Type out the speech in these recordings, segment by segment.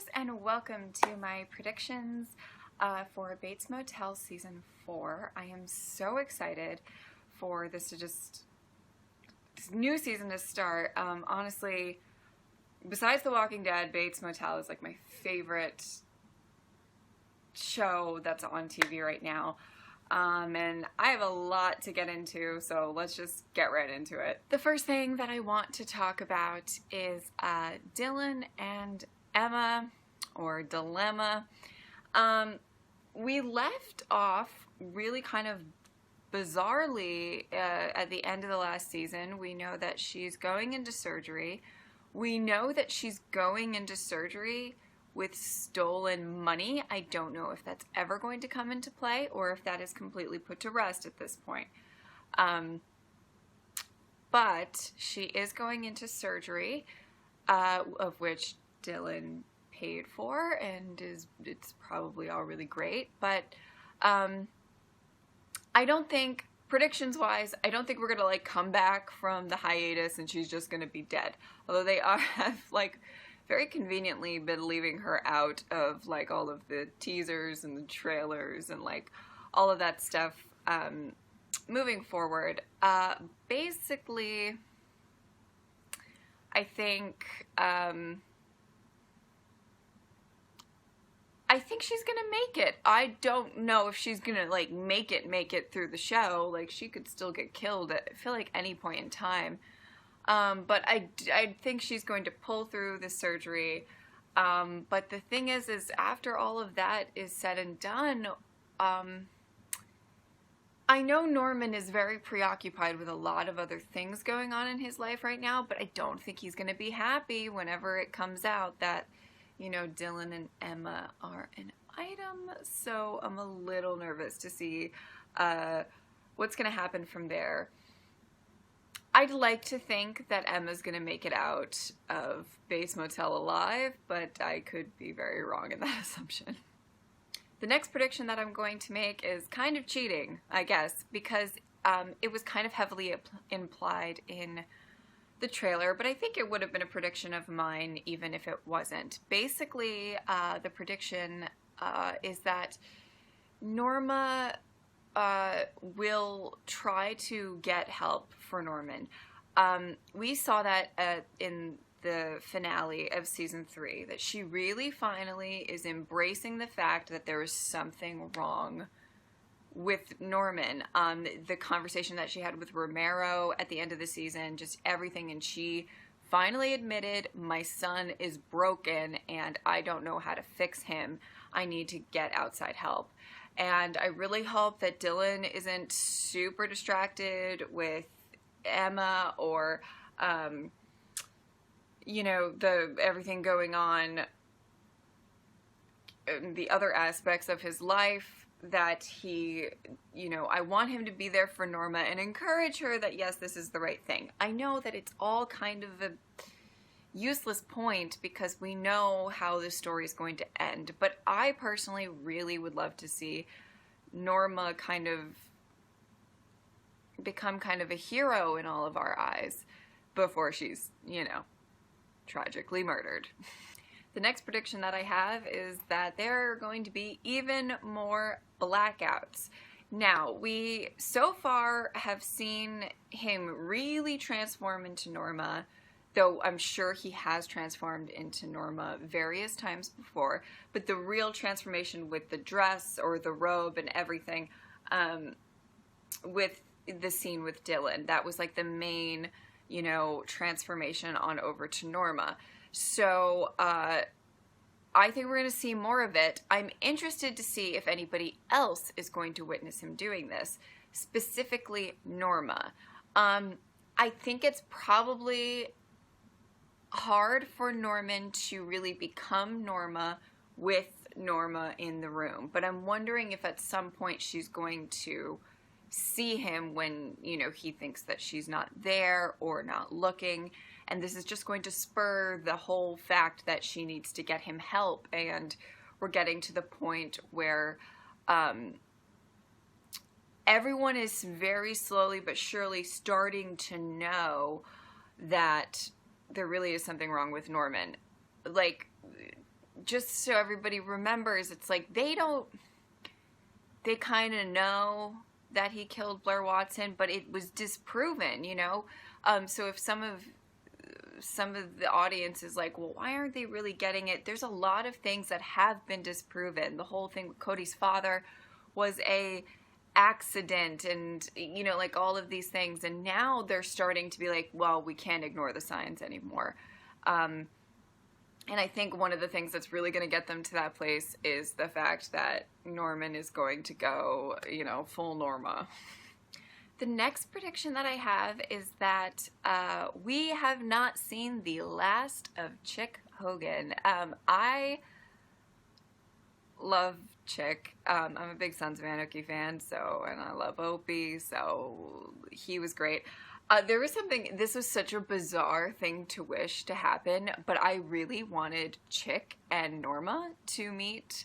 guys, and welcome to my predictions for Bates Motel Season 4. I am so excited for this new season to start. Honestly, besides The Walking Dead, Bates Motel is like my favorite show that's on TV right now. And I have a lot to get into, so let's just get right into it. The first thing that I want to talk about is Dylan and Emma, or Dilemma. We left off really kind of bizarrely at the end of the last season. We know that she's going into surgery. We know that she's going into surgery with stolen money. I don't know if that's ever going to come into play or if that is completely put to rest at this point. But she is going into surgery, of which Dylan paid for, and it's probably all really great. But I don't think, predictions wise, I don't think we're gonna like come back from the hiatus and she's just gonna be dead. Although they have like very conveniently been leaving her out of like all of the teasers and the trailers and like all of that stuff moving forward. Basically, I think she's gonna make it. I don't know if she's gonna like make it through the show. Like, she could still get killed at, I feel like, any point in time. But I think she's going to pull through the surgery. But the thing is after all of that is said and done, I know Norman is very preoccupied with a lot of other things going on in his life right now, but I don't think he's going to be happy whenever it comes out that, you know, Dylan and Emma are an item. So I'm a little nervous to see what's going to happen from there. I'd like to think that Emma's going to make it out of Bates Motel alive, but I could be very wrong in that assumption. The next prediction that I'm going to make is kind of cheating, I guess, because it was kind of heavily implied in the trailer, but I think it would have been a prediction of mine even if it wasn't. Basically, the prediction is that Norma will try to get help for Norman. We saw that in the finale of season 3, that she really finally is embracing the fact that there is something wrong with Norman. The conversation that she had with Romero at the end of the season, just everything, and she finally admitted, my son is broken and I don't know how to fix him. I need to get outside help. And I really hope that Dylan isn't super distracted with Emma or, you know, everything going on, the other aspects of his life, that he, you know, I want him to be there for Norma and encourage her that, yes, this is the right thing. I know that it's all kind of a useless point because we know how this story is going to end, but I personally really would love to see Norma kind of become kind of a hero in all of our eyes before she's, you know, tragically murdered. The next prediction that I have is that there are going to be even more blackouts. Now, we so far have seen him really transform into Norma, though I'm sure he has transformed into Norma various times before, but the real transformation with the dress or the robe and everything, with the scene with Dylan, that was like the main, you know, transformation on over to Norma. So, I think we're going to see more of it. I'm interested to see if anybody else is going to witness him doing this, specifically Norma. I think it's probably hard for Norman to really become Norma with Norma in the room, but I'm wondering if at some point she's going to see him when, you know, he thinks that she's not there or not looking, and this is just going to spur the whole fact that she needs to get him help, and we're getting to the point where everyone is very slowly but surely starting to know that there really is something wrong with Norman. Like, just so everybody remembers, it's like they kind of know that he killed Blair Watson, but it was disproven, you know? So if some of the audience is like, well, why aren't they really getting it? There's a lot of things that have been disproven. The whole thing with Cody's father was a accident, and, you know, like all of these things. And now they're starting to be like, well, we can't ignore the science anymore. And I think one of the things that's really going to get them to that place is the fact that Norman is going to go, you know, full Norma. The next prediction that I have is that we have not seen the last of Chick Hogan. I love Chick. I'm a big Sons of Anarchy fan, and I love Opie, so he was great. There was something, this was such a bizarre thing to wish to happen, but I really wanted Chick and Norma to meet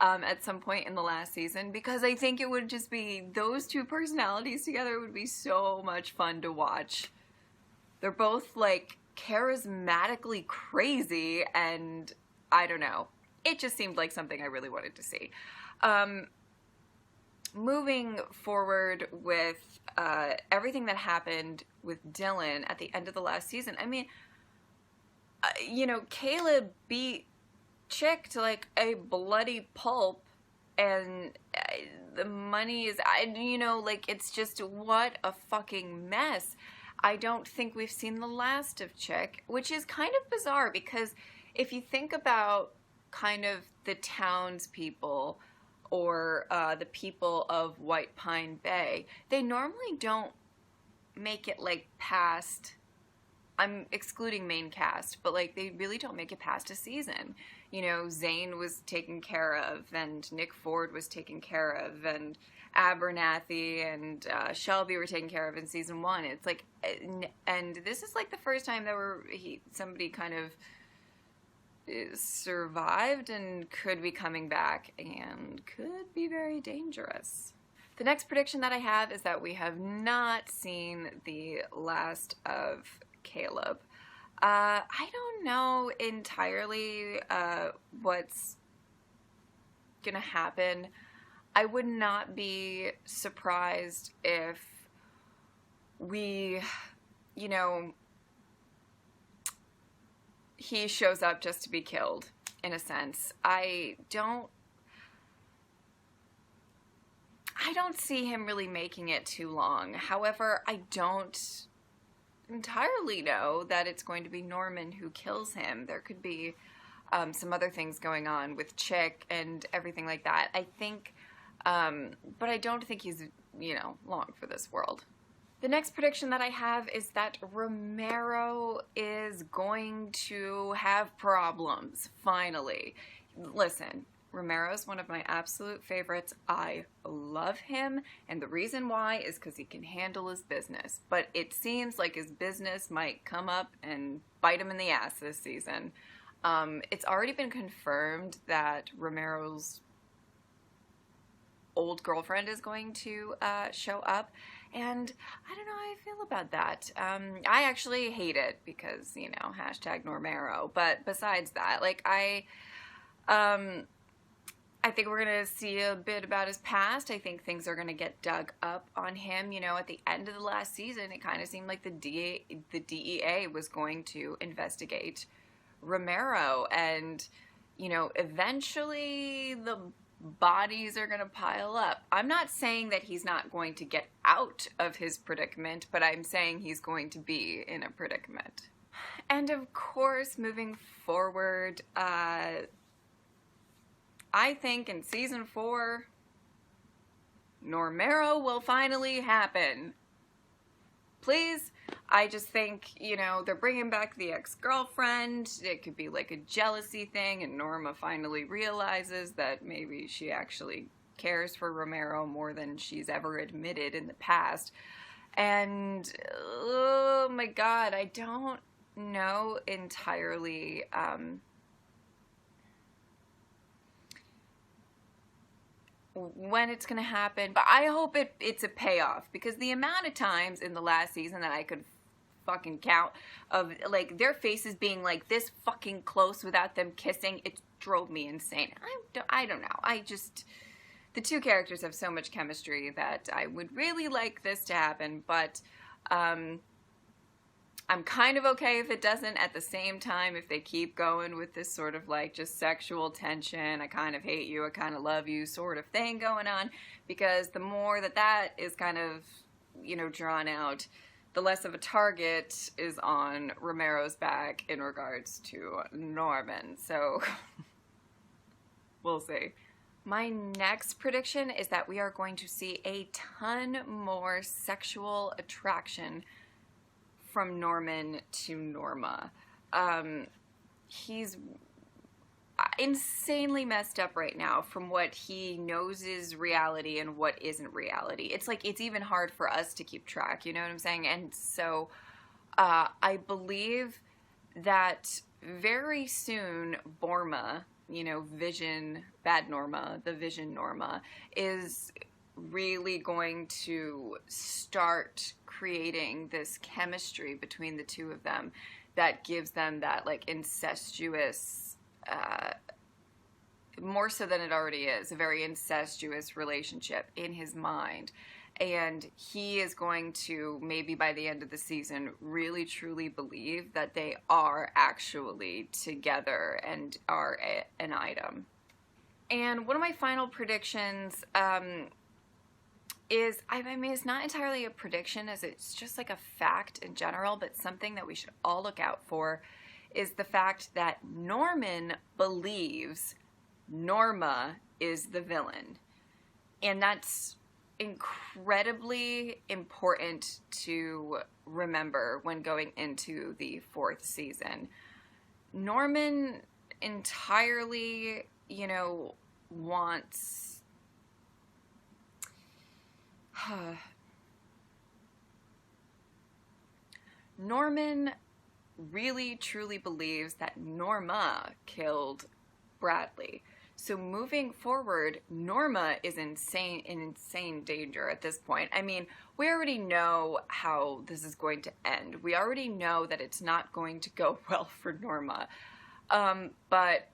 at some point in the last season, because I think it would just be, those two personalities together would be so much fun to watch. They're both, like, charismatically crazy, and I don't know. It just seemed like something I really wanted to see. Moving forward with everything that happened with Dylan at the end of the last season, I mean, you know, Caleb beat Chick to like a bloody pulp, and the money is, you know, like, it's just, what a fucking mess. I don't think we've seen the last of Chick, which is kind of bizarre, because if you think about kind of the townspeople or the people of White Pine Bay, they normally don't make it like past, I'm excluding main cast, but like they really don't make it past a season. You know, Zane was taken care of, and Nick Ford was taken care of, and Abernathy and Shelby were taken care of in season 1. It's like, and this is like the first time that somebody kind of survived and could be coming back and could be very dangerous. The next prediction that I have is that we have not seen the last of Caleb. I don't know entirely what's gonna happen. I would not be surprised if we, you know, he shows up just to be killed, in a sense. I don't see him really making it too long. However, I don't entirely know that it's going to be Norman who kills him. There could be some other things going on with Chick and everything like that. I think, but I don't think he's, you know, long for this world. The next prediction that I have is that Romero is going to have problems, finally. Listen, Romero's one of my absolute favorites. I love him, and the reason why is because he can handle his business. But it seems like his business might come up and bite him in the ass this season. It's already been confirmed that Romero's old girlfriend is going to show up. And I don't know how I feel about that. I actually hate it because, you know, hashtag Normero. But besides that, like, I think we're going to see a bit about his past. I think things are going to get dug up on him. You know, at the end of the last season, it kind of seemed like the DEA was going to investigate Romero. And, you know, eventually the bodies are going to pile up. I'm not saying that he's not going to get out of his predicament, but I'm saying he's going to be in a predicament. And of course, moving forward, I think in season 4, Normero will finally happen. Please. I just think, you know, they're bringing back the ex-girlfriend. It could be like a jealousy thing, and Norma finally realizes that maybe she actually cares for Romero more than she's ever admitted in the past. And, oh my God, I don't know entirely, when it's gonna happen, but I hope it's a payoff, because the amount of times in the last season that I could fucking count of, like, their faces being like this fucking close without them kissing, it's drove me insane. I don't know. The two characters have so much chemistry that I would really like this to happen, but I'm kind of okay if it doesn't. At the same time, if they keep going with this sort of like just sexual tension, I kind of hate you, I kind of love you sort of thing going on, because the more that is kind of, you know, drawn out, the less of a target is on Romero's back in regards to Norman. So we'll see. My next prediction is that we are going to see a ton more sexual attraction from Norman to Norma. He's insanely messed up right now from what he knows is reality and what isn't reality. It's like, it's even hard for us to keep track, you know what I'm saying? And so I believe that very soon Borma, you know, Vision, bad Norma, the Vision Norma, is really going to start creating this chemistry between the two of them that gives them that like incestuous, more so than it already is, a very incestuous relationship in his mind. And he is going to, maybe by the end of the season, really truly believe that they are actually together and are an item. And one of my final predictions is, I mean, it's not entirely a prediction as it's just like a fact in general, but something that we should all look out for is the fact that Norman believes Norma is the villain. And that's incredibly important to remember when going into the 4th season. Norman entirely, you know, wants Norman really truly believes that Norma killed Bradley. So moving forward, Norma is in insane danger at this point. I mean, we already know how this is going to end. We already know that it's not going to go well for Norma. But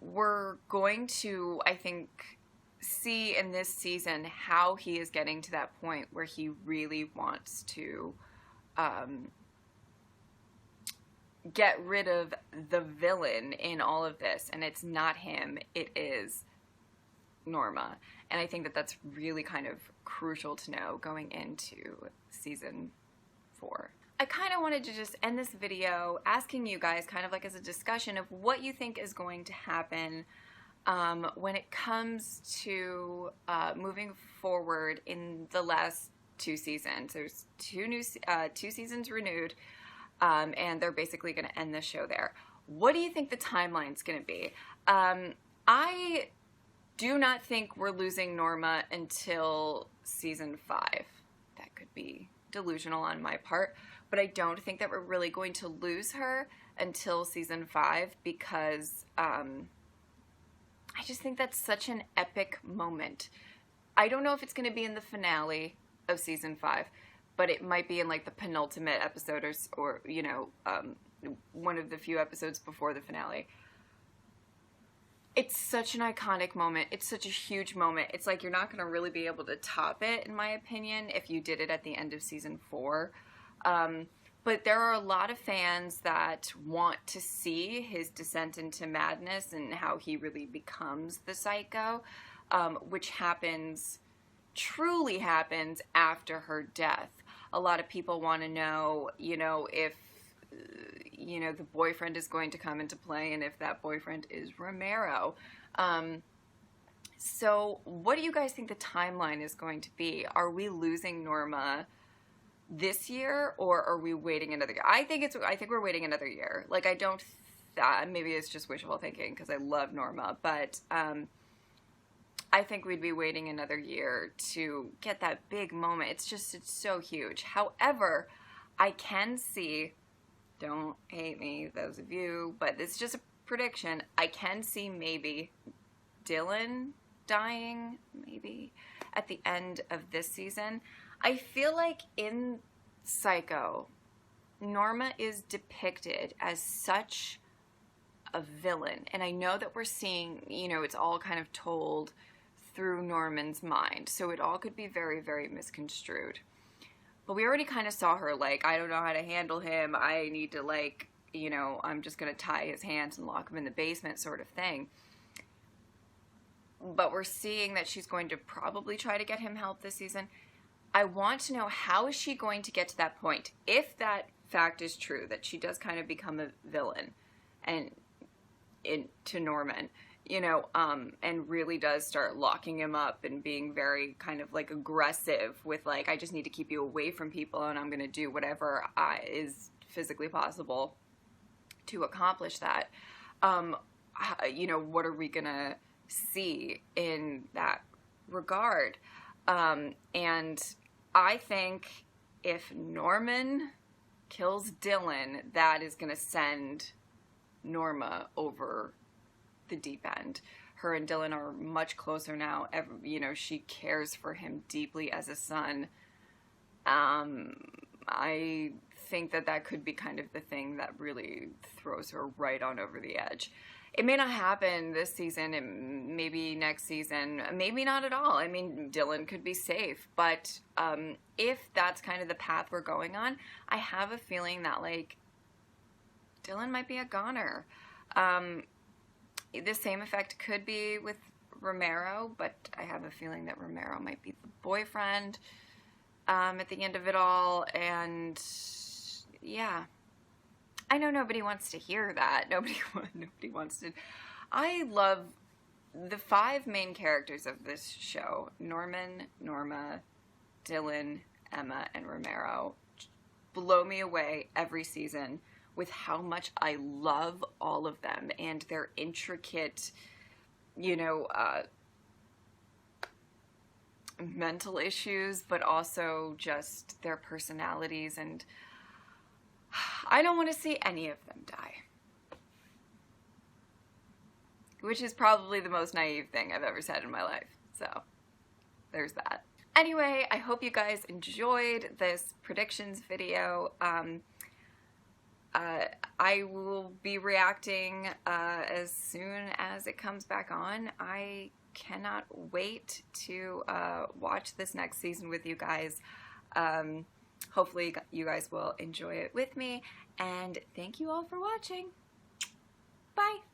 we're going to, I think, see in this season how he is getting to that point where he really wants to get rid of the villain in all of this, and it's not him, it is Norma. And I think that that's really kind of crucial to know going into season 4. I kind of wanted to just end this video asking you guys kind of like as a discussion of what you think is going to happen when it comes to moving forward in the last 2 seasons. There's 2 seasons renewed. And they're basically going to end the show there. What do you think the timeline's going to be? I do not think we're losing Norma until season 5. That could be delusional on my part, but I don't think that we're really going to lose her until season 5 because I just think that's such an epic moment. I don't know if it's going to be in the finale of season 5, but it might be in like the penultimate episode or you know, one of the few episodes before the finale. It's such an iconic moment. It's such a huge moment. It's like you're not going to really be able to top it, in my opinion, if you did it at the end of season 4. But there are a lot of fans that want to see his descent into madness and how he really becomes the psycho, which truly happens after her death. A lot of people want to know, you know, if, you know, the boyfriend is going to come into play and if that boyfriend is Romero. So what do you guys think the timeline is going to be? Are we losing Norma this year or are we waiting another year? I think we're waiting another year. Like, I don't, maybe it's just wishful thinking because I love Norma, but, I think we'd be waiting another year to get that big moment. It's so huge. However, I can see, don't hate me, those of you, but it's just a prediction. I can see maybe Dylan dying, maybe, at the end of this season. I feel like in Psycho, Norma is depicted as such a villain. And I know that we're seeing, you know, it's all kind of told through Norman's mind. So it all could be very, very misconstrued. But we already kind of saw her like, I don't know how to handle him. I need to like, you know, I'm just going to tie his hands and lock him in the basement sort of thing. But we're seeing that she's going to probably try to get him help this season. I want to know, how is she going to get to that point? If that fact is true, that she does kind of become a villain and to Norman, you know, and really does start locking him up and being very kind of like aggressive with like, I just need to keep you away from people and I'm going to do whatever is physically possible to accomplish that. You know, what are we going to see in that regard? And I think if Norman kills Dylan, that is going to send Norma over the deep end. Her and Dylan are much closer now. You know, she cares for him deeply as a son. I think that that could be kind of the thing that really throws her right on over the edge. It may not happen this season, and maybe next season, maybe not at all. I mean, Dylan could be safe, but if that's kind of the path we're going on, I have a feeling that, like, Dylan might be a goner. The same effect could be with Romero, but I have a feeling that Romero might be the boyfriend at the end of it all, and yeah. I know nobody wants to hear that. Nobody wants to. I love the 5 main characters of this show: Norman, Norma, Dylan, Emma, and Romero. Blow me away every season with how much I love all of them and their intricate, you know, mental issues, but also just their personalities, and I don't want to see any of them die. Which is probably the most naive thing I've ever said in my life. So, there's that. Anyway, I hope you guys enjoyed this predictions video. I will be reacting as soon as it comes back on. I cannot wait to watch this next season with you guys. Hopefully you guys will enjoy it with me, and thank you all for watching. Bye!